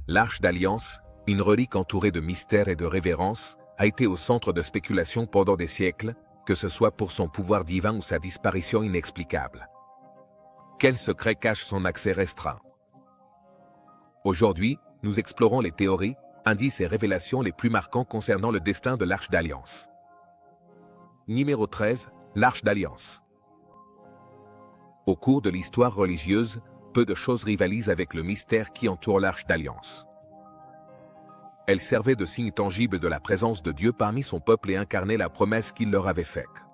L'Arche d'Alliance, une relique entourée de mystères et de révérence, a été au centre de spéculations pendant des siècles, que ce soit pour son pouvoir divin ou sa disparition inexplicable. Quel secret cache son accès restreint? Aujourd'hui, nous explorons les théories, indices et révélations les plus marquants concernant le destin de l'Arche d'Alliance. Numéro 13, l'Arche d'Alliance. Au cours de l'histoire religieuse, peu de choses rivalisent avec le mystère qui entoure l'Arche d'Alliance. Elle servait de signe tangible de la présence de Dieu parmi son peuple et incarnait la promesse qu'il leur avait faite.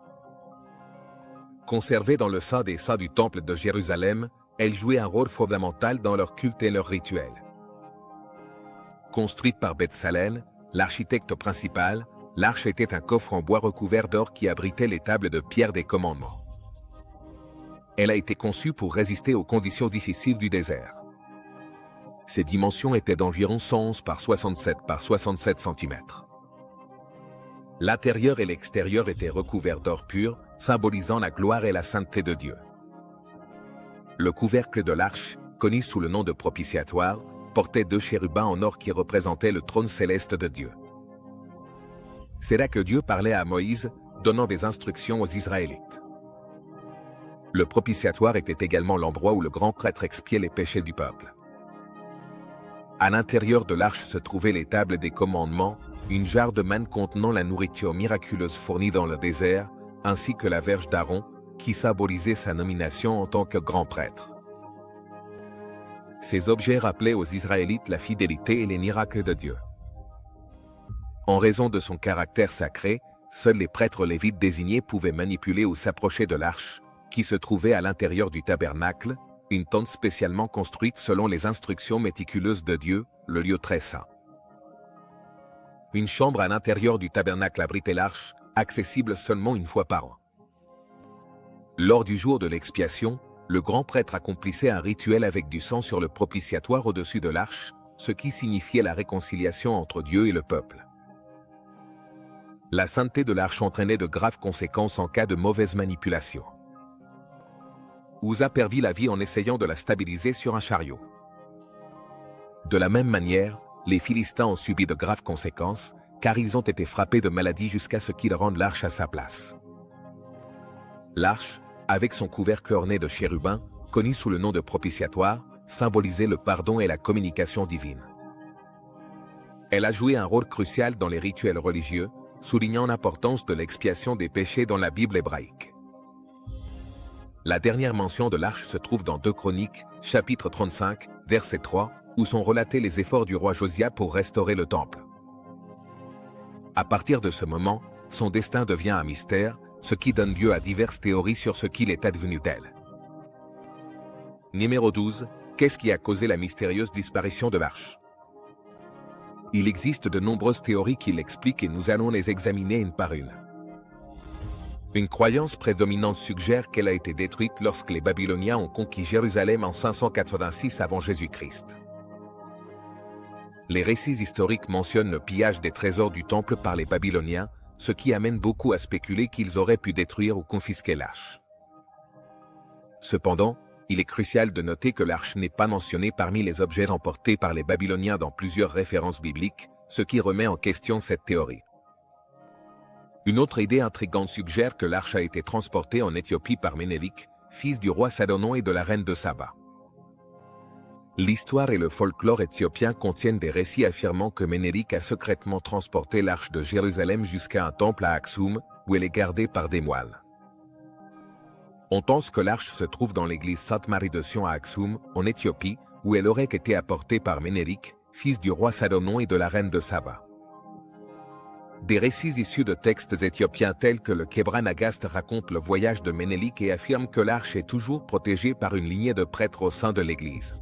Conservée dans le Saint des Saints du Temple de Jérusalem, elle jouait un rôle fondamental dans leur culte et leurs rituels. Construite par Bethsalèl, l'architecte principal, l'arche était un coffre en bois recouvert d'or qui abritait les tables de pierre des commandements. Elle a été conçue pour résister aux conditions difficiles du désert. Ses dimensions étaient d'environ 111 par 67 par 67 cm. L'intérieur et l'extérieur étaient recouverts d'or pur, symbolisant la gloire et la sainteté de Dieu. Le couvercle de l'arche, connu sous le nom de propitiatoire, portait 2 chérubins en or qui représentaient le trône céleste de Dieu. C'est là que Dieu parlait à Moïse, donnant des instructions aux Israélites. Le propitiatoire était également l'endroit où le grand prêtre expiait les péchés du peuple. À l'intérieur de l'arche se trouvaient les tables des commandements, une jarre de manne contenant la nourriture miraculeuse fournie dans le désert, ainsi que la verge d'Aaron, qui symbolisait sa nomination en tant que grand prêtre. Ces objets rappelaient aux Israélites la fidélité et les miracles de Dieu. En raison de son caractère sacré, seuls les prêtres lévites désignés pouvaient manipuler ou s'approcher de l'arche, qui se trouvait à l'intérieur du tabernacle, une tente spécialement construite selon les instructions méticuleuses de Dieu, le lieu très saint. Une chambre à l'intérieur du tabernacle abritait l'arche, accessible seulement une fois par an. Lors du jour de l'expiation, le grand prêtre accomplissait un rituel avec du sang sur le propitiatoire au-dessus de l'arche, ce qui signifiait la réconciliation entre Dieu et le peuple. La sainteté de l'arche entraînait de graves conséquences en cas de mauvaise manipulation. Uza perdit la vie en essayant de la stabiliser sur un chariot. De la même manière, les Philistins ont subi de graves conséquences, car ils ont été frappés de maladies jusqu'à ce qu'ils rendent l'arche à sa place. L'arche, avec son couvercle orné de chérubins, connu sous le nom de propitiatoire, symbolisait le pardon et la communication divine. Elle a joué un rôle crucial dans les rituels religieux, soulignant l'importance de l'expiation des péchés dans la Bible hébraïque. La dernière mention de l'arche se trouve dans 2 Chroniques, chapitre 35, verset 3, où sont relatés les efforts du roi Josia pour restaurer le temple. À partir de ce moment, son destin devient un mystère, ce qui donne lieu à diverses théories sur ce qu'il est advenu d'elle. Numéro 12. Qu'est-ce qui a causé la mystérieuse disparition de l'arche? Il existe de nombreuses théories qui l'expliquent et nous allons les examiner une par une. Une croyance prédominante suggère qu'elle a été détruite lorsque les Babyloniens ont conquis Jérusalem en 586 avant Jésus-Christ. Les récits historiques mentionnent le pillage des trésors du temple par les Babyloniens, ce qui amène beaucoup à spéculer qu'ils auraient pu détruire ou confisquer l'arche. Cependant, il est crucial de noter que l'arche n'est pas mentionnée parmi les objets emportés par les Babyloniens dans plusieurs références bibliques, ce qui remet en question cette théorie. Une autre idée intrigante suggère que l'arche a été transportée en Éthiopie par Ménélik, fils du roi Salomon et de la reine de Saba. L'histoire et le folklore éthiopien contiennent des récits affirmant que Ménélik a secrètement transporté l'arche de Jérusalem jusqu'à un temple à Aksum, où elle est gardée par des moines. On pense que l'arche se trouve dans l'église Sainte-Marie de Sion à Aksum, en Éthiopie, où elle aurait été apportée par Ménélik, fils du roi Salomon et de la reine de Saba. Des récits issus de textes éthiopiens tels que le Kebra Nagast racontent le voyage de Ménélik et affirment que l'arche est toujours protégée par une lignée de prêtres au sein de l'église.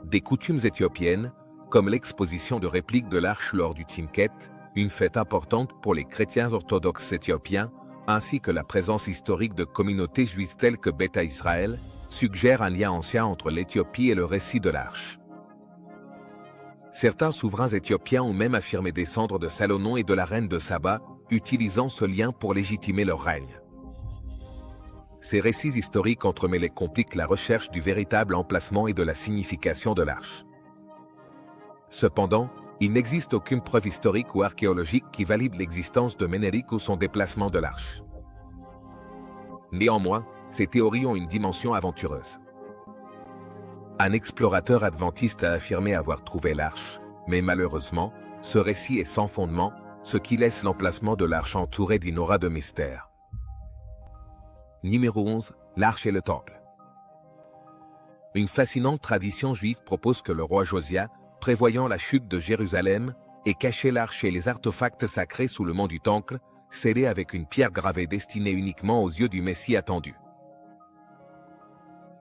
Des coutumes éthiopiennes, comme l'exposition de répliques de l'arche lors du Timket, une fête importante pour les chrétiens orthodoxes éthiopiens, ainsi que la présence historique de communautés juives telles que Beta Israël, suggèrent un lien ancien entre l'Éthiopie et le récit de l'arche. Certains souverains éthiopiens ont même affirmé descendre de Salomon et de la reine de Saba, utilisant ce lien pour légitimer leur règne. Ces récits historiques entremêlés compliquent la recherche du véritable emplacement et de la signification de l'arche. Cependant, il n'existe aucune preuve historique ou archéologique qui valide l'existence de Ménélik ou son déplacement de l'arche. Néanmoins, ces théories ont une dimension aventureuse. Un explorateur adventiste a affirmé avoir trouvé l'arche, mais malheureusement, ce récit est sans fondement, ce qui laisse l'emplacement de l'arche entouré d'une aura de mystère. Numéro 11, l'arche et le temple. Une fascinante tradition juive propose que le roi Josia, prévoyant la chute de Jérusalem, ait caché l'arche et les artefacts sacrés sous le mont du Temple, scellés avec une pierre gravée destinée uniquement aux yeux du Messie attendu.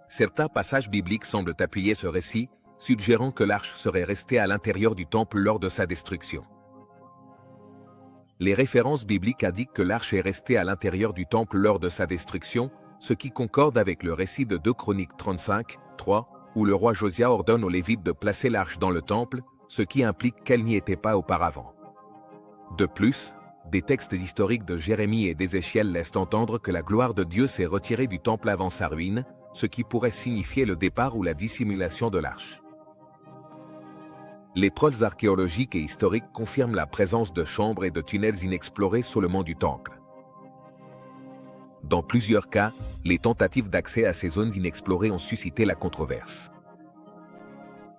Certains passages bibliques semblent appuyer ce récit, suggérant que l'arche serait restée à l'intérieur du temple lors de sa destruction. Les références bibliques indiquent que l'arche est restée à l'intérieur du temple lors de sa destruction, ce qui concorde avec le récit de 2 Chroniques 35, 3, où le roi Josia ordonne aux Lévites de placer l'arche dans le temple, ce qui implique qu'elle n'y était pas auparavant. De plus, des textes historiques de Jérémie et d'Ézéchiel laissent entendre que la gloire de Dieu s'est retirée du temple avant sa ruine, ce qui pourrait signifier le départ ou la dissimulation de l'arche. Les preuves archéologiques et historiques confirment la présence de chambres et de tunnels inexplorés sous le mont du Temple. Dans plusieurs cas, les tentatives d'accès à ces zones inexplorées ont suscité la controverse.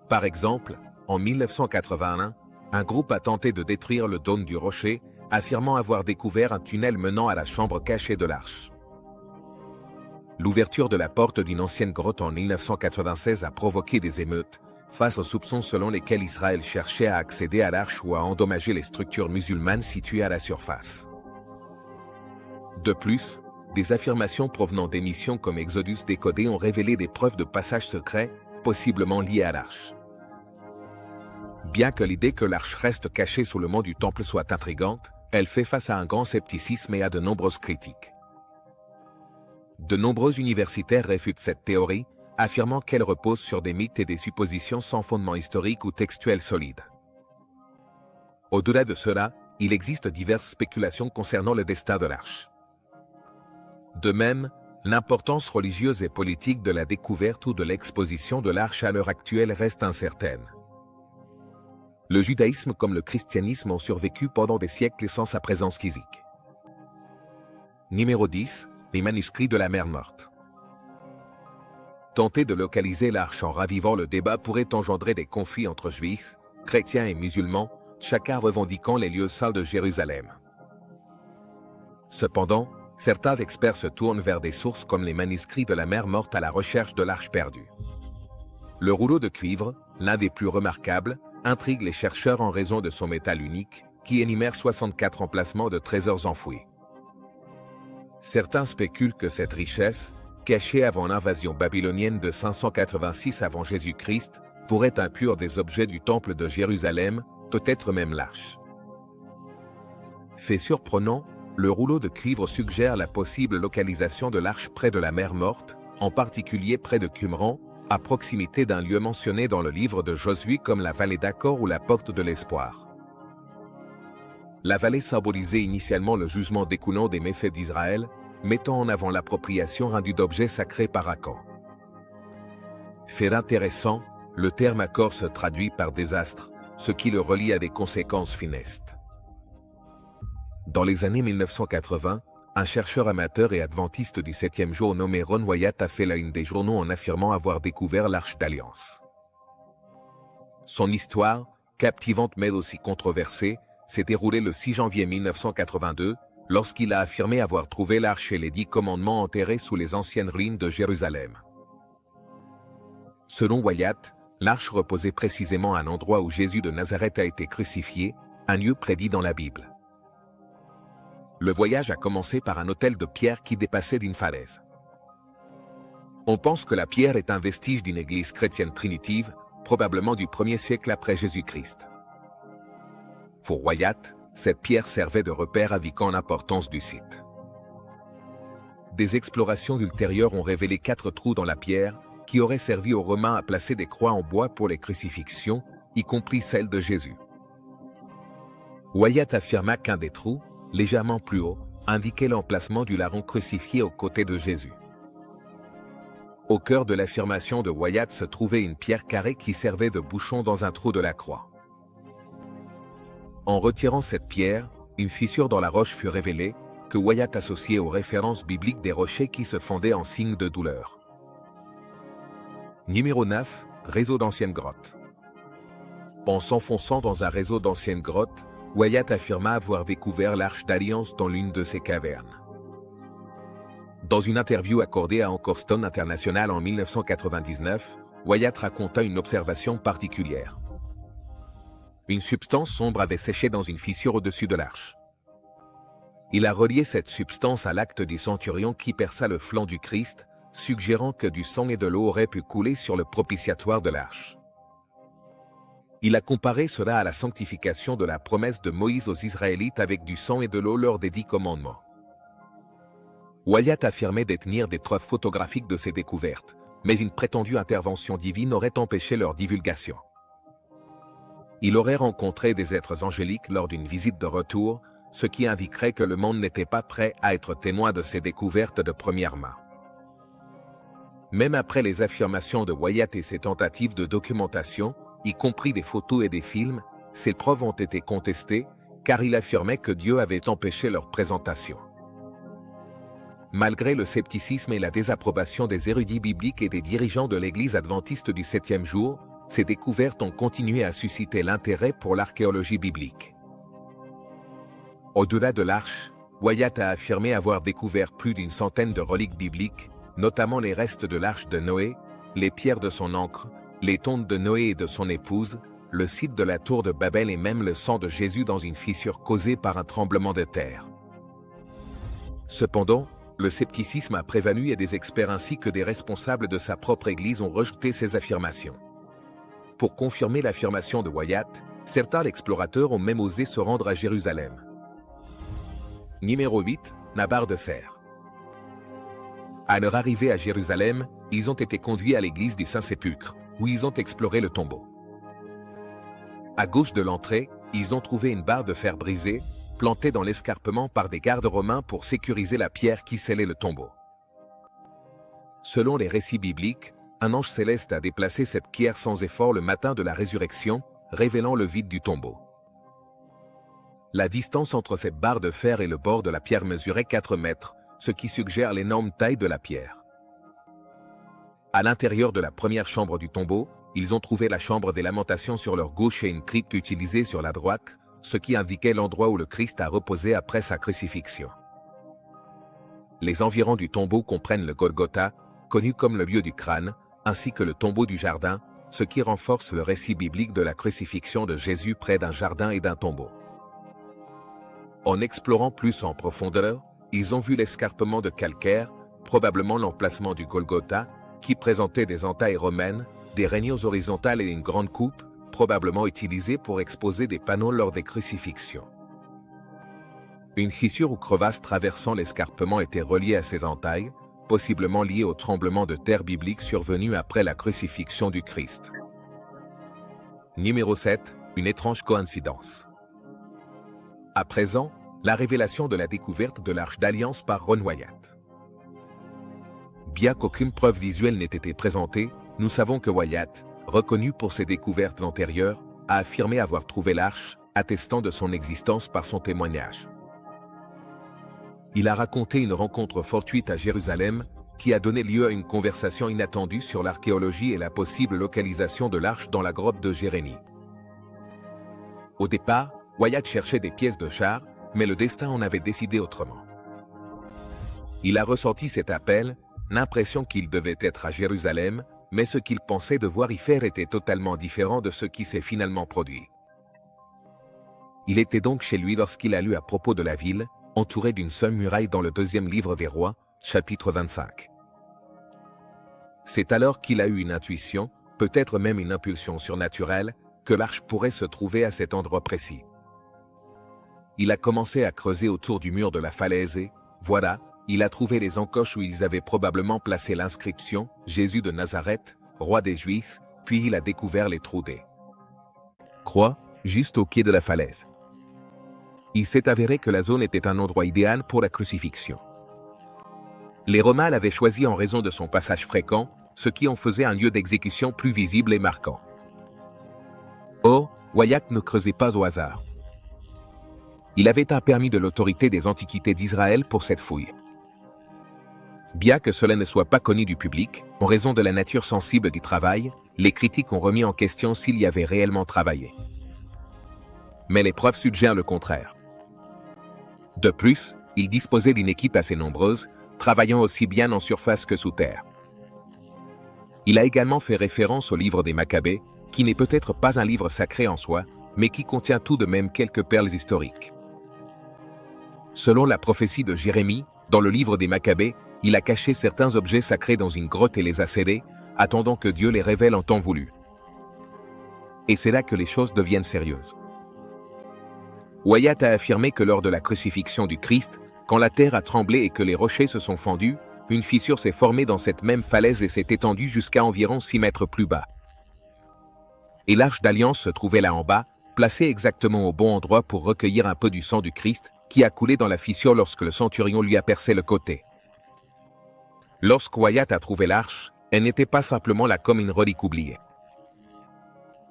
Par exemple, en 1981, un groupe a tenté de détruire le dôme du rocher, affirmant avoir découvert un tunnel menant à la chambre cachée de l'arche. L'ouverture de la porte d'une ancienne grotte en 1996 a provoqué des émeutes, face aux soupçons selon lesquels Israël cherchait à accéder à l'arche ou à endommager les structures musulmanes situées à la surface. De plus, des affirmations provenant d'émissions comme Exodus décodé ont révélé des preuves de passages secrets, possiblement liés à l'arche. Bien que l'idée que l'arche reste cachée sous le mont du Temple soit intrigante, elle fait face à un grand scepticisme et à de nombreuses critiques. De nombreux universitaires réfutent cette théorie, affirmant qu'elle repose sur des mythes et des suppositions sans fondement historique ou textuel solide. Au-delà de cela, il existe diverses spéculations concernant le destin de l'arche. De même, l'importance religieuse et politique de la découverte ou de l'exposition de l'arche à l'heure actuelle reste incertaine. Le judaïsme comme le christianisme ont survécu pendant des siècles sans sa présence physique. Numéro 10, les manuscrits de la mer Morte. Tenter de localiser l'arche en ravivant le débat pourrait engendrer des conflits entre juifs, chrétiens et musulmans, chacun revendiquant les lieux saints de Jérusalem. Cependant, certains experts se tournent vers des sources comme les manuscrits de la mer Morte à la recherche de l'arche perdue. Le rouleau de cuivre, l'un des plus remarquables, intrigue les chercheurs en raison de son métal unique, qui énumère 64 emplacements de trésors enfouis. Certains spéculent que cette richesse, cachée avant l'invasion babylonienne de 586 avant Jésus-Christ, pourrait inclure des objets du temple de Jérusalem, peut-être même l'arche. Fait surprenant, le rouleau de cuivre suggère la possible localisation de l'arche près de la mer Morte, en particulier près de Qumran, à proximité d'un lieu mentionné dans le livre de Josué comme la vallée d'Accord ou la porte de l'espoir. La vallée symbolisait initialement le jugement découlant des méfaits d'Israël, mettant en avant l'appropriation indue d'objets sacrés par Akan. Fait intéressant, le terme Accord se traduit par désastre, ce qui le relie à des conséquences funestes. Dans les années 1980, un chercheur amateur et adventiste du 7e jour nommé Ron Wyatt a fait la une des journaux en affirmant avoir découvert l'Arche d'Alliance. Son histoire, captivante mais aussi controversée, s'est déroulée le 6 janvier 1982, lorsqu'il a affirmé avoir trouvé l'Arche et les 10 commandements enterrés sous les anciennes ruines de Jérusalem. Selon Wyatt, l'Arche reposait précisément à l'endroit où Jésus de Nazareth a été crucifié, un lieu prédit dans la Bible. Le voyage a commencé par un autel de pierre qui dépassait d'une falaise. On pense que la pierre est un vestige d'une église chrétienne primitive, probablement du 1er siècle après Jésus-Christ. Pour Wyatt, cette pierre servait de repère indiquant l'importance du site. Des explorations ultérieures ont révélé 4 trous dans la pierre, qui auraient servi aux Romains à placer des croix en bois pour les crucifixions, y compris celle de Jésus. Wyatt affirma qu'un des trous, légèrement plus haut, indiquait l'emplacement du larron crucifié aux côtés de Jésus. Au cœur de l'affirmation de Wyatt se trouvait une pierre carrée qui servait de bouchon dans un trou de la croix. En retirant cette pierre, une fissure dans la roche fut révélée, que Wyatt associait aux références bibliques des rochers qui se fondaient en signe de douleur. Numéro 9. Réseau d'anciennes grottes. En s'enfonçant dans un réseau d'anciennes grottes, Wyatt affirma avoir découvert l'Arche d'Alliance dans l'une de ces cavernes. Dans une interview accordée à Anchorstone International en 1999, Wyatt raconta une observation particulière. Une substance sombre avait séché dans une fissure au-dessus de l'arche. Il a relié cette substance à l'acte du centurion qui perça le flanc du Christ, suggérant que du sang et de l'eau auraient pu couler sur le propitiatoire de l'arche. Il a comparé cela à la sanctification de la promesse de Moïse aux Israélites avec du sang et de l'eau lors des 10 commandements. Wyatt affirmait détenir des preuves photographiques de ces découvertes, mais une prétendue intervention divine aurait empêché leur divulgation. Il aurait rencontré des êtres angéliques lors d'une visite de retour, ce qui indiquerait que le monde n'était pas prêt à être témoin de ces découvertes de première main. Même après les affirmations de Wyatt et ses tentatives de documentation, y compris des photos et des films, ces preuves ont été contestées, car il affirmait que Dieu avait empêché leur présentation. Malgré le scepticisme et la désapprobation des érudits bibliques et des dirigeants de l'Église adventiste du 7e jour, ces découvertes ont continué à susciter l'intérêt pour l'archéologie biblique. Au-delà de l'arche, Wyatt a affirmé avoir découvert plus d'une centaine de reliques bibliques, notamment les restes de l'arche de Noé, les pierres de son ancre, les tombes de Noé et de son épouse, le site de la tour de Babel et même le sang de Jésus dans une fissure causée par un tremblement de terre. Cependant, le scepticisme a prévalu et des experts ainsi que des responsables de sa propre Église ont rejeté ces affirmations. Pour confirmer l'affirmation de Wyatt, certains explorateurs ont même osé se rendre à Jérusalem. Numéro 8. Nabar de Serre. À leur arrivée à Jérusalem, ils ont été conduits à l'église du Saint-Sépulcre, où ils ont exploré le tombeau. À gauche de l'entrée, ils ont trouvé une barre de fer brisée, plantée dans l'escarpement par des gardes romains pour sécuriser la pierre qui scellait le tombeau. Selon les récits bibliques, un ange céleste a déplacé cette pierre sans effort le matin de la résurrection, révélant le vide du tombeau. La distance entre cette barre de fer et le bord de la pierre mesurait 4 mètres, ce qui suggère l'énorme taille de la pierre. À l'intérieur de la première chambre du tombeau, ils ont trouvé la chambre des lamentations sur leur gauche et une crypte utilisée sur la droite, ce qui indiquait l'endroit où le Christ a reposé après sa crucifixion. Les environs du tombeau comprennent le Golgotha, connu comme le lieu du crâne, ainsi que le tombeau du jardin, ce qui renforce le récit biblique de la crucifixion de Jésus près d'un jardin et d'un tombeau. En explorant plus en profondeur, ils ont vu l'escarpement de calcaire, probablement l'emplacement du Golgotha, qui présentait des entailles romaines, des rainures horizontales et une grande coupe, probablement utilisée pour exposer des panneaux lors des crucifixions. Une fissure ou crevasse traversant l'escarpement était reliée à ces entailles, possiblement liée au tremblement de terre biblique survenu après la crucifixion du Christ. Numéro 7. Une étrange coïncidence. À présent, la révélation de la découverte de l'Arche d'Alliance par Ron Wyatt. Bien qu'aucune preuve visuelle n'ait été présentée, nous savons que Wyatt, reconnu pour ses découvertes antérieures, a affirmé avoir trouvé l'arche, attestant de son existence par son témoignage. Il a raconté une rencontre fortuite à Jérusalem, qui a donné lieu à une conversation inattendue sur l'archéologie et la possible localisation de l'arche dans la grotte de Jérémie. Au départ, Wyatt cherchait des pièces de char, mais le destin en avait décidé autrement. Il a ressenti cet appel, l'impression qu'il devait être à Jérusalem, mais ce qu'il pensait devoir y faire était totalement différent de ce qui s'est finalement produit. Il était donc chez lui lorsqu'il a lu à propos de la ville, entourée d'une seule muraille dans le 2e livre des Rois, chapitre 25. C'est alors qu'il a eu une intuition, peut-être même une impulsion surnaturelle, que l'arche pourrait se trouver à cet endroit précis. Il a commencé à creuser autour du mur de la falaise et, voilà, il a trouvé les encoches où ils avaient probablement placé l'inscription « Jésus de Nazareth, roi des Juifs », puis il a découvert les trous des croix, juste au pied de la falaise. Il s'est avéré que la zone était un endroit idéal pour la crucifixion. Les Romains l'avaient choisi en raison de son passage fréquent, ce qui en faisait un lieu d'exécution plus visible et marquant. Or, Wyatt ne creusait pas au hasard. il avait un permis de l'autorité des antiquités d'Israël pour cette fouille. Bien que cela ne soit pas connu du public, en raison de la nature sensible du travail, les critiques ont remis en question s'il y avait réellement travaillé. Mais les preuves suggèrent le contraire. De plus, il disposait d'une équipe assez nombreuse, travaillant aussi bien en surface que sous terre. Il a également fait référence au livre des Maccabées, qui n'est peut-être pas un livre sacré en soi, mais qui contient tout de même quelques perles historiques. Selon la prophétie de Jérémie, dans le livre des Maccabées, il a caché certains objets sacrés dans une grotte et les a scellés, attendant que Dieu les révèle en temps voulu. Et c'est là que les choses deviennent sérieuses. Wyatt a affirmé que lors de la crucifixion du Christ, quand la terre a tremblé et que les rochers se sont fendus, une fissure s'est formée dans cette même falaise et s'est étendue jusqu'à environ 6 mètres plus bas. Et l'arche d'alliance se trouvait là en bas, placée exactement au bon endroit pour recueillir un peu du sang du Christ, qui a coulé dans la fissure lorsque le centurion lui a percé le côté. Lorsque Wyatt a trouvé l'arche, elle n'était pas simplement là comme une relique oubliée.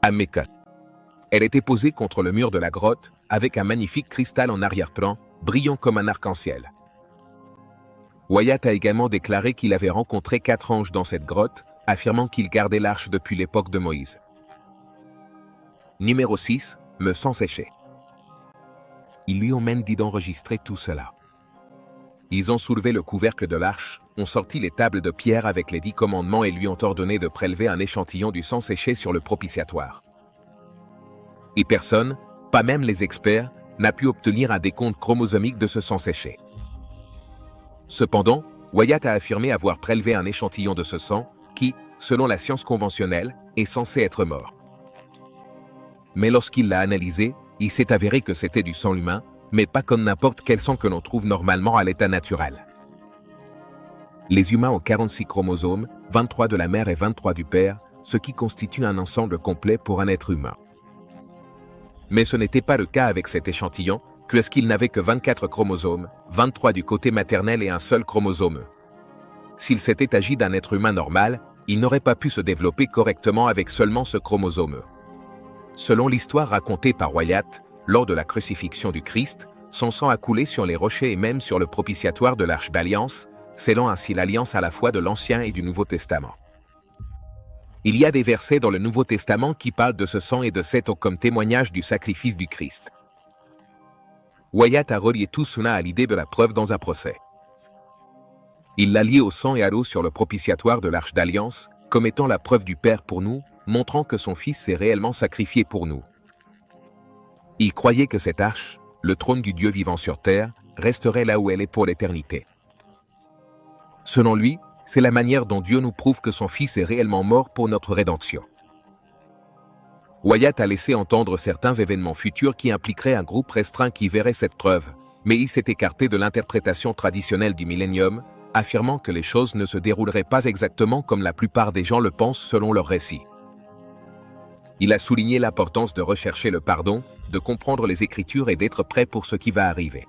À Mecca. Elle était posée contre le mur de la grotte, avec un magnifique cristal en arrière-plan, brillant comme un arc-en-ciel. Wyatt a également déclaré qu'il avait rencontré 4 anges dans cette grotte, affirmant qu'ils gardaient l'arche depuis l'époque de Moïse. Numéro 6, le sang séché. Ils lui ont même dit d'enregistrer tout cela. Ils ont soulevé le couvercle de l'arche, ont sorti les tables de pierre avec les 10 commandements et lui ont ordonné de prélever un échantillon du sang séché sur le propitiatoire. Et personne, pas même les experts, n'a pu obtenir un décompte chromosomique de ce sang séché. Cependant, Wyatt a affirmé avoir prélevé un échantillon de ce sang qui, selon la science conventionnelle, est censé être mort. Mais lorsqu'il l'a analysé, il s'est avéré que c'était du sang humain, mais pas comme n'importe quel sang que l'on trouve normalement à l'état naturel. Les humains ont 46 chromosomes, 23 de la mère et 23 du père, ce qui constitue un ensemble complet pour un être humain. Mais ce n'était pas le cas avec cet échantillon, puisqu'il n'avait que 24 chromosomes, 23 du côté maternel et un seul chromosome. S'il s'était agi d'un être humain normal, il n'aurait pas pu se développer correctement avec seulement ce chromosome. Selon l'histoire racontée par Wyatt, lors de la crucifixion du Christ, son sang a coulé sur les rochers et même sur le propitiatoire de l'Arche d'Alliance, scellant ainsi l'alliance à la fois de l'Ancien et du Nouveau Testament. Il y a des versets dans le Nouveau Testament qui parlent de ce sang et de cette eau comme témoignage du sacrifice du Christ. Wyatt a relié tout cela à l'idée de la preuve dans un procès. Il l'a lié au sang et à l'eau sur le propitiatoire de l'Arche d'Alliance, comme étant la preuve du Père pour nous, montrant que son Fils s'est réellement sacrifié pour nous. Il croyait que cette arche, le trône du Dieu vivant sur terre, resterait là où elle est pour l'éternité. Selon lui, c'est la manière dont Dieu nous prouve que son Fils est réellement mort pour notre rédemption. Wyatt a laissé entendre certains événements futurs qui impliqueraient un groupe restreint qui verrait cette preuve, mais il s'est écarté de l'interprétation traditionnelle du millénium, affirmant que les choses ne se dérouleraient pas exactement comme la plupart des gens le pensent selon leur récit. Il a souligné l'importance de rechercher le pardon, de comprendre les Écritures et d'être prêt pour ce qui va arriver.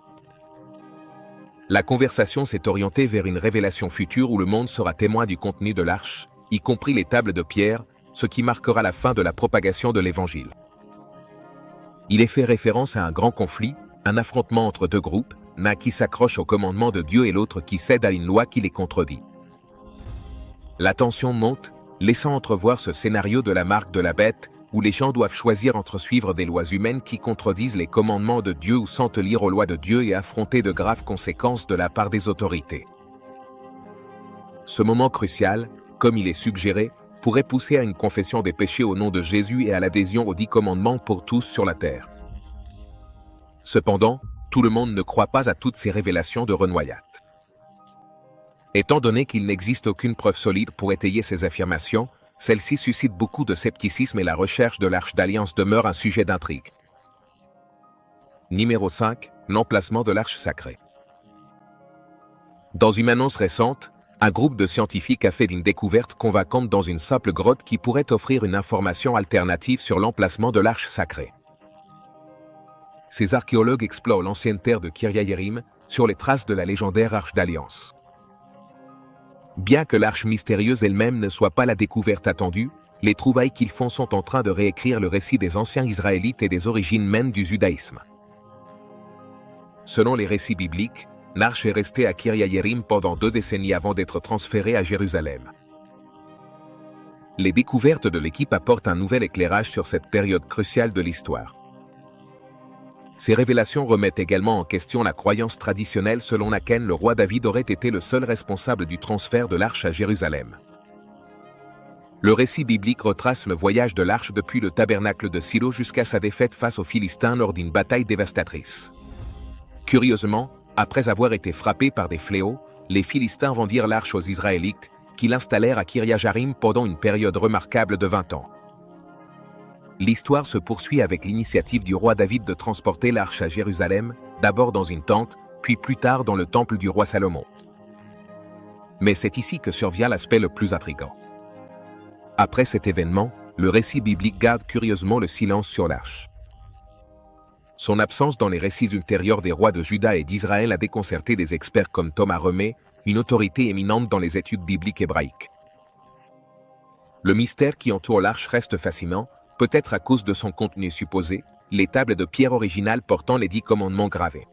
La conversation s'est orientée vers une révélation future où le monde sera témoin du contenu de l'arche, y compris les tables de pierre, ce qui marquera la fin de la propagation de l'Évangile. Il est fait référence à un grand conflit, un affrontement entre 2 groupes, l'un qui s'accroche au commandement de Dieu et l'autre qui cède à une loi qui les contredit. La tension monte, laissant entrevoir ce scénario de la marque de la bête, où les gens doivent choisir entre suivre des lois humaines qui contredisent les commandements de Dieu ou s'en tenir aux lois de Dieu et affronter de graves conséquences de la part des autorités. Ce moment crucial, comme il est suggéré, pourrait pousser à une confession des péchés au nom de Jésus et à l'adhésion aux 10 commandements pour tous sur la terre. Cependant, tout le monde ne croit pas à toutes ces révélations de Ron Wyatt. Étant donné qu'il n'existe aucune preuve solide pour étayer ces affirmations, celle-ci suscite beaucoup de scepticisme et la recherche de l'Arche d'Alliance demeure un sujet d'intrigue. Numéro 5, l'emplacement de l'Arche sacrée. Dans une annonce récente, un groupe de scientifiques a fait une découverte convaincante dans une simple grotte qui pourrait offrir une information alternative sur l'emplacement de l'Arche sacrée. Ces archéologues explorent l'ancienne terre de Kiryat Yerim, sur les traces de la légendaire Arche d'Alliance. Bien que l'arche mystérieuse elle-même ne soit pas la découverte attendue, les trouvailles qu'ils font sont en train de réécrire le récit des anciens Israélites et des origines même du judaïsme. Selon les récits bibliques, l'arche est restée à Kiryat Yerim pendant 2 décennies avant d'être transférée à Jérusalem. Les découvertes de l'équipe apportent un nouvel éclairage sur cette période cruciale de l'histoire. Ces révélations remettent également en question la croyance traditionnelle selon laquelle le roi David aurait été le seul responsable du transfert de l'arche à Jérusalem. Le récit biblique retrace le voyage de l'arche depuis le tabernacle de Silo jusqu'à sa défaite face aux Philistins lors d'une bataille dévastatrice. Curieusement, après avoir été frappés par des fléaux, les Philistins vendirent l'arche aux Israélites, qui l'installèrent à Kiryat Jearim pendant une période remarquable de 20 ans. L'histoire se poursuit avec l'initiative du roi David de transporter l'arche à Jérusalem, d'abord dans une tente, puis plus tard dans le temple du roi Salomon. Mais c'est ici que survient l'aspect le plus intrigant. Après cet événement, le récit biblique garde curieusement le silence sur l'arche. Son absence dans les récits ultérieurs des rois de Juda et d'Israël a déconcerté des experts comme Thomas Remé, une autorité éminente dans les études bibliques hébraïques. Le mystère qui entoure l'arche reste fascinant, peut-être à cause de son contenu supposé, les tables de pierre originales portant les 10 commandements gravés.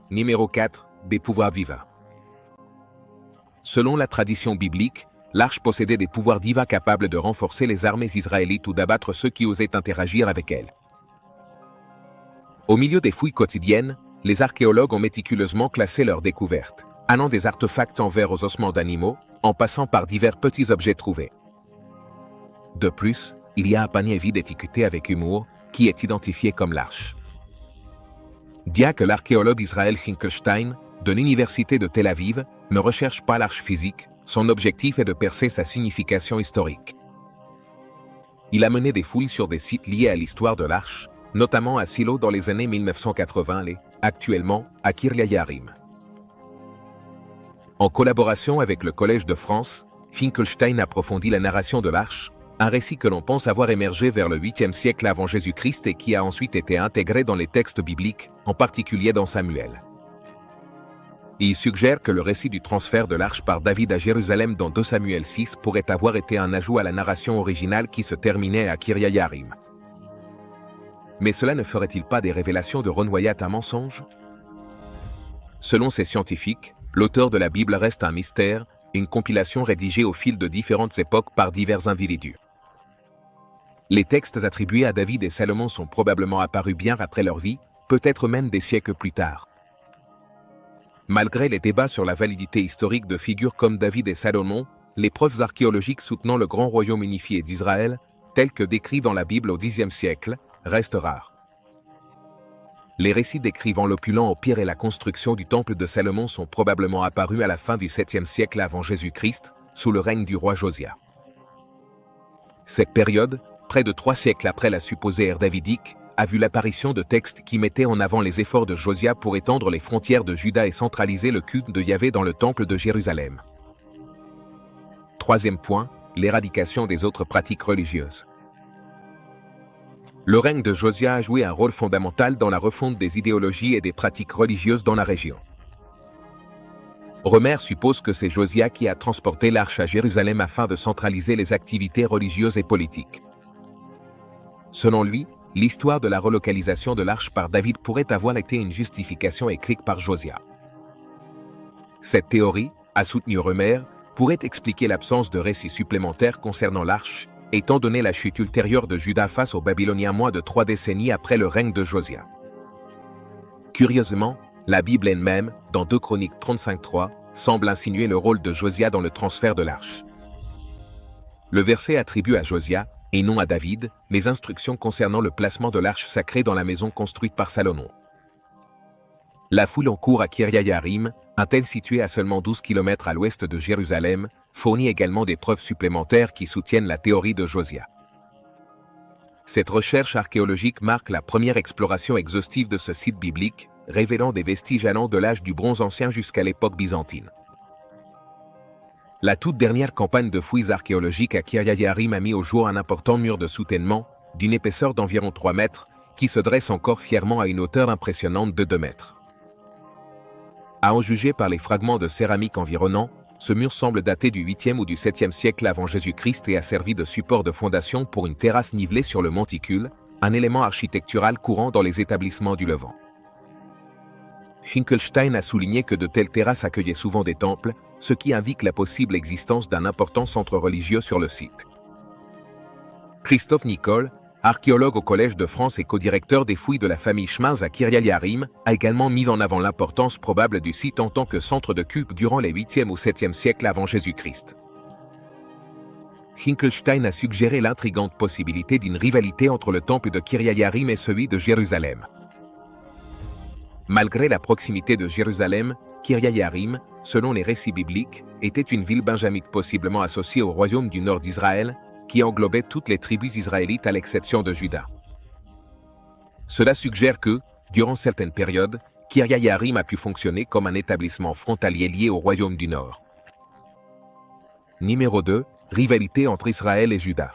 Numéro 4. Des pouvoirs divins. Selon la tradition biblique, l'arche possédait des pouvoirs divins capables de renforcer les armées israélites ou d'abattre ceux qui osaient interagir avec elle. Au milieu des fouilles quotidiennes, les archéologues ont méticuleusement classé leurs découvertes, allant des artefacts en verre aux ossements d'animaux, en passant par divers petits objets trouvés. De plus, il y a un panier vide étiqueté avec humour, qui est identifié comme l'arche. Bien que l'archéologue Israël Finkelstein, de l'université de Tel Aviv, ne recherche pas l'arche physique, son objectif est de percer sa signification historique. Il a mené des fouilles sur des sites liés à l'histoire de l'arche, notamment à Silo dans les années 1980 et, actuellement, à Kiryat Yearim. En collaboration avec le Collège de France, Finkelstein approfondit la narration de l'arche, un récit que l'on pense avoir émergé vers le 8e siècle avant Jésus-Christ et qui a ensuite été intégré dans les textes bibliques, en particulier dans Samuel. Il suggère que le récit du transfert de l'arche par David à Jérusalem dans 2 Samuel 6 pourrait avoir été un ajout à la narration originale qui se terminait à Kiryat Yearim. Mais cela ne ferait-il pas des révélations de Ron Wyatt un mensonge? Selon ces scientifiques, l'auteur de la Bible reste un mystère, une compilation rédigée au fil de différentes époques par divers individus. Les textes attribués à David et Salomon sont probablement apparus bien après leur vie, peut-être même des siècles plus tard. Malgré les débats sur la validité historique de figures comme David et Salomon, les preuves archéologiques soutenant le grand royaume unifié d'Israël, telles que décrits dans la Bible au Xe siècle, restent rares. Les récits décrivant l'opulent empire et la construction du temple de Salomon sont probablement apparus à la fin du 7e siècle avant Jésus-Christ, sous le règne du roi Josia. Cette période, près de 3 siècles après la supposée ère davidique, a vu l'apparition de textes qui mettaient en avant les efforts de Josia pour étendre les frontières de Juda et centraliser le culte de Yahvé dans le temple de Jérusalem. Troisième point, l'éradication des autres pratiques religieuses. Le règne de Josia a joué un rôle fondamental dans la refonte des idéologies et des pratiques religieuses dans la région. Romer suppose que c'est Josia qui a transporté l'arche à Jérusalem afin de centraliser les activités religieuses et politiques. Selon lui, l'histoire de la relocalisation de l'arche par David pourrait avoir été une justification écrite par Josia. Cette théorie, a soutenu Romer, pourrait expliquer l'absence de récits supplémentaires concernant l'arche, étant donné la chute ultérieure de Juda face aux Babyloniens moins de 3 décennies après le règne de Josia. Curieusement, la Bible elle-même, dans 2 Chroniques 35:3, semble insinuer le rôle de Josia dans le transfert de l'arche. Le verset attribue à Josia, et non à David, les instructions concernant le placement de l'arche sacrée dans la maison construite par Salomon. La foule en cours à Kiryat Yearim, un tel situé à seulement 12 km à l'ouest de Jérusalem, fournit également des preuves supplémentaires qui soutiennent la théorie de Josia. Cette recherche archéologique marque la première exploration exhaustive de ce site biblique, révélant des vestiges allant de l'âge du Bronze ancien jusqu'à l'époque byzantine. La toute dernière campagne de fouilles archéologiques à Kiryat Yearim a mis au jour un important mur de soutènement, d'une épaisseur d'environ 3 mètres, qui se dresse encore fièrement à une hauteur impressionnante de 2 mètres. À en juger par les fragments de céramique environnants, ce mur semble dater du 8e ou du 7e siècle avant Jésus-Christ et a servi de support de fondation pour une terrasse nivelée sur le monticule, un élément architectural courant dans les établissements du Levant. Finkelstein a souligné que de telles terrasses accueillaient souvent des temples, ce qui indique la possible existence d'un important centre religieux sur le site. Christophe Nicole, archéologue au Collège de France et co-directeur des fouilles de la famille Schmaz à Kiryat Yarim, a également mis en avant l'importance probable du site en tant que centre de culte durant les 8e ou 7e siècles avant Jésus-Christ. Finkelstein a suggéré l'intrigante possibilité d'une rivalité entre le temple de Kiryat Yarim et celui de Jérusalem. Malgré la proximité de Jérusalem, Kiryat Yarim, selon les récits bibliques, était une ville benjamite possiblement associée au royaume du nord d'Israël, qui englobait toutes les tribus israélites à l'exception de Juda. Cela suggère que, durant certaines périodes, Kiryat Yarim a pu fonctionner comme un établissement frontalier lié au royaume du nord. Numéro 2. Rivalité entre Israël et Juda.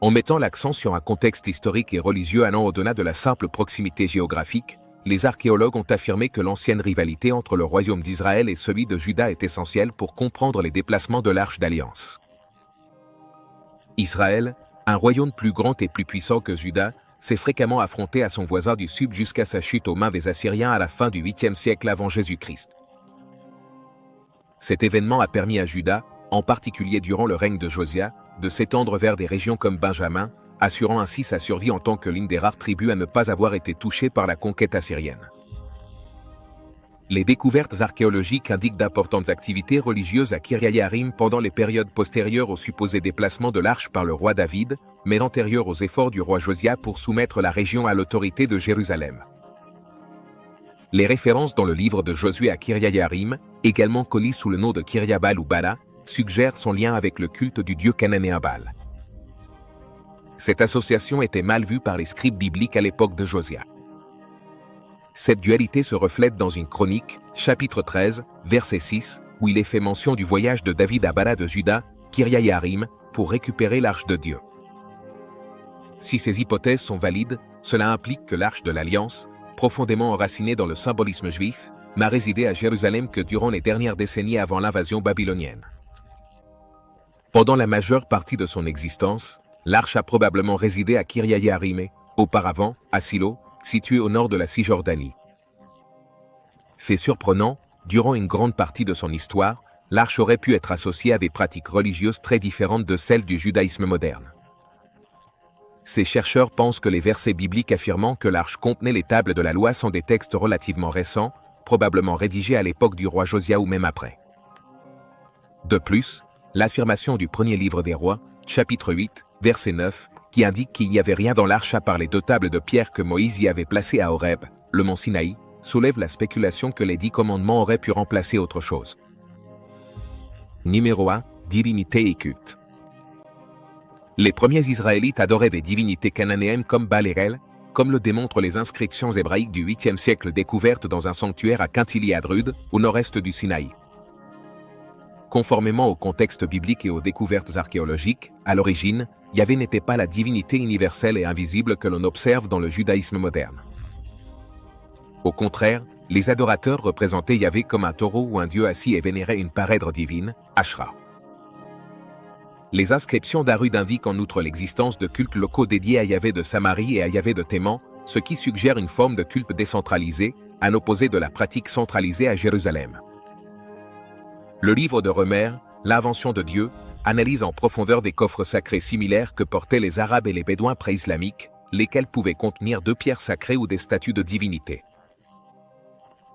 En mettant l'accent sur un contexte historique et religieux allant au-delà de la simple proximité géographique, les archéologues ont affirmé que l'ancienne rivalité entre le royaume d'Israël et celui de Juda est essentielle pour comprendre les déplacements de l'Arche d'Alliance. Israël, un royaume plus grand et plus puissant que Juda, s'est fréquemment affronté à son voisin du sud jusqu'à sa chute aux mains des Assyriens à la fin du 8e siècle avant Jésus-Christ. Cet événement a permis à Juda, en particulier durant le règne de Josia, de s'étendre vers des régions comme Benjamin, assurant ainsi sa survie en tant que l'une des rares tribus à ne pas avoir été touchée par la conquête assyrienne. Les découvertes archéologiques indiquent d'importantes activités religieuses à Kiryat Yarim pendant les périodes postérieures au supposé déplacement de l'Arche par le roi David, mais antérieures aux efforts du roi Josia pour soumettre la région à l'autorité de Jérusalem. Les références dans le livre de Josué à Kiryat Yarim, également connu sous le nom de Kiryat Baal ou Bala, suggèrent son lien avec le culte du dieu cananéen Baal. Cette association était mal vue par les scribes bibliques à l'époque de Josia. Cette dualité se reflète dans une chronique, chapitre 13, verset 6, où il est fait mention du voyage de David à Bala de Juda, Kiryat Yarim, pour récupérer l'arche de Dieu. Si ces hypothèses sont valides, cela implique que l'arche de l'Alliance, profondément enracinée dans le symbolisme juif, n'a résidé à Jérusalem que durant les dernières décennies avant l'invasion babylonienne. Pendant la majeure partie de son existence, l'arche a probablement résidé à Kiryat Yarim et, auparavant, à Silo, situé au nord de la Cisjordanie. Fait surprenant, durant une grande partie de son histoire, l'arche aurait pu être associée à des pratiques religieuses très différentes de celles du judaïsme moderne. Ces chercheurs pensent que les versets bibliques affirmant que l'arche contenait les tables de la loi sont des textes relativement récents, probablement rédigés à l'époque du roi Josia ou même après. De plus, l'affirmation du premier livre des rois, chapitre 8, verset 9, qui indique qu'il n'y avait rien dans l'arche à part les 2 tables de pierre que Moïse y avait placées à Horeb, le mont Sinaï, soulève la spéculation que les 10 commandements auraient pu remplacer autre chose. Numéro 1. Divinité et culte. Les premiers Israélites adoraient des divinités cananéennes comme Baal et El, comme le démontrent les inscriptions hébraïques du 8e siècle découvertes dans un sanctuaire à Kintili Adrud, au nord-est du Sinaï. Conformément au contexte biblique et aux découvertes archéologiques, à l'origine, Yahvé n'était pas la divinité universelle et invisible que l'on observe dans le judaïsme moderne. Au contraire, les adorateurs représentaient Yahvé comme un taureau ou un dieu assis et vénéraient une parèdre divine, Ashra. Les inscriptions d'Arud indiquent en outre l'existence de cultes locaux dédiés à Yahvé de Samarie et à Yahvé de Théman, ce qui suggère une forme de culte décentralisé, à l'opposé de la pratique centralisée à Jérusalem. Le livre de Remer, L'invention de Dieu, analyse en profondeur des coffres sacrés similaires que portaient les Arabes et les Bédouins pré-islamiques, lesquels pouvaient contenir 2 pierres sacrées ou des statues de divinité.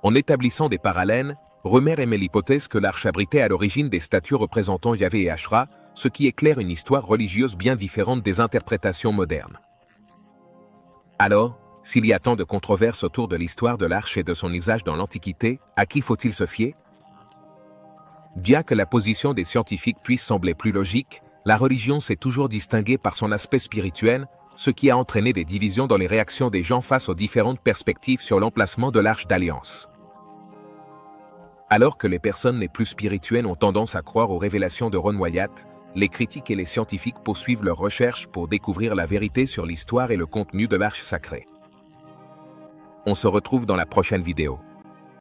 En établissant des parallèles, Remer émet l'hypothèse que l'arche abritait à l'origine des statues représentant Yahvé et Ashra, ce qui éclaire une histoire religieuse bien différente des interprétations modernes. Alors, s'il y a tant de controverses autour de l'histoire de l'arche et de son usage dans l'Antiquité, à qui faut-il se fier ? Bien que la position des scientifiques puisse sembler plus logique, la religion s'est toujours distinguée par son aspect spirituel, ce qui a entraîné des divisions dans les réactions des gens face aux différentes perspectives sur l'emplacement de l'Arche d'Alliance. Alors que les personnes les plus spirituelles ont tendance à croire aux révélations de Ron Wyatt, les critiques et les scientifiques poursuivent leurs recherches pour découvrir la vérité sur l'histoire et le contenu de l'Arche sacrée. On se retrouve dans la prochaine vidéo.